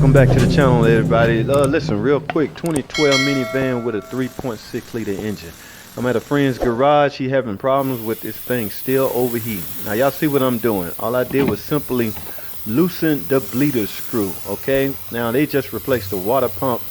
Welcome back to the channel, everybody. Listen, real quick, 2012 minivan with a 3.6 liter engine. I'm at a friend's garage. He having problems with this thing still overheating. Now y'all see what I'm doing. All I did was simply loosen the bleeder screw. Okay, now they just replaced the water pump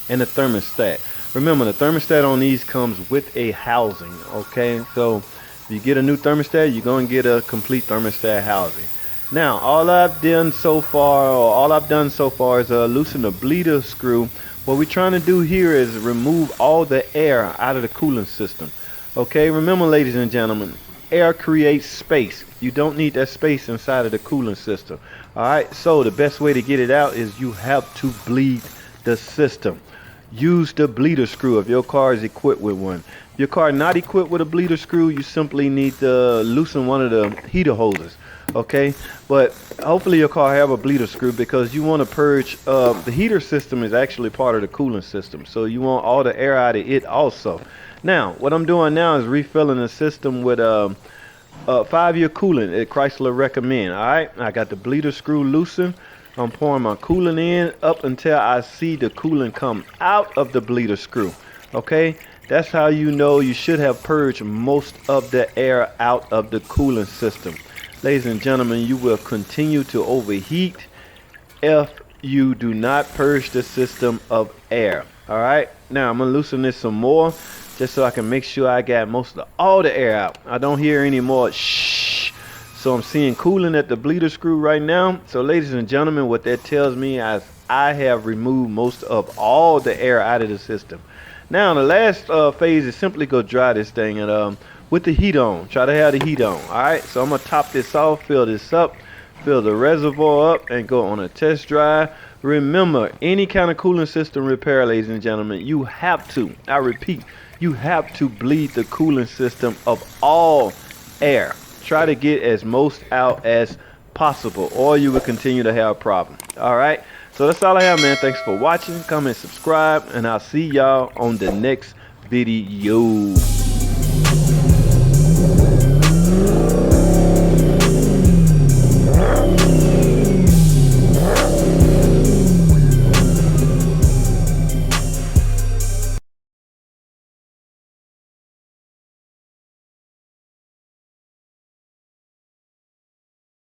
and the thermostat. Remember, the thermostat on these comes with a housing. Okay, so if you get a new thermostat, you're gonna get a complete thermostat housing. Now all I've done so far is loosen the bleeder screw. What we're trying to do here is remove all the air out of the cooling system. Okay, remember, ladies and gentlemen, air creates space. You don't need that space inside of the cooling system. Alright, so the best way to get it out is you have to bleed the system. Use the bleeder screw if your car is equipped with one. If your car not equipped with a bleeder screw, you simply need to loosen one of the heater hoses. Okay, but hopefully your car have a bleeder screw, because you want to purge the heater system is actually part of the cooling system, so you want all the air out of it also. Now what I'm doing now is refilling the system with 5-year coolant that Chrysler recommend. All right, I got the bleeder screw loosened. I'm pouring my coolant in up until I see the coolant come out of the bleeder screw. Okay, that's how you know you should have purged most of the air out of the cooling system. Ladies and gentlemen, you will continue to overheat if you do not purge the system of air. Alright, now I'm going to loosen this some more, just so I can make sure I got most of all the air out. I don't hear any more shh. So I'm seeing cooling at the bleeder screw right now. So ladies and gentlemen, what that tells me is I have removed most of all the air out of the system. Now the last phase is simply go dry this thing and with the heat on. Try to have the heat on. Alright, so I'm gonna top this off, fill this up, fill the reservoir up, and go on a test drive. Remember, any kind of cooling system repair, ladies and gentlemen, you have to, I repeat, you have to bleed the cooling system of all air. Try to get as most out as possible, or you will continue to have a problem. Alright, so that's all I have, man. Thanks for watching. Comment, subscribe, and I'll see y'all on the next video.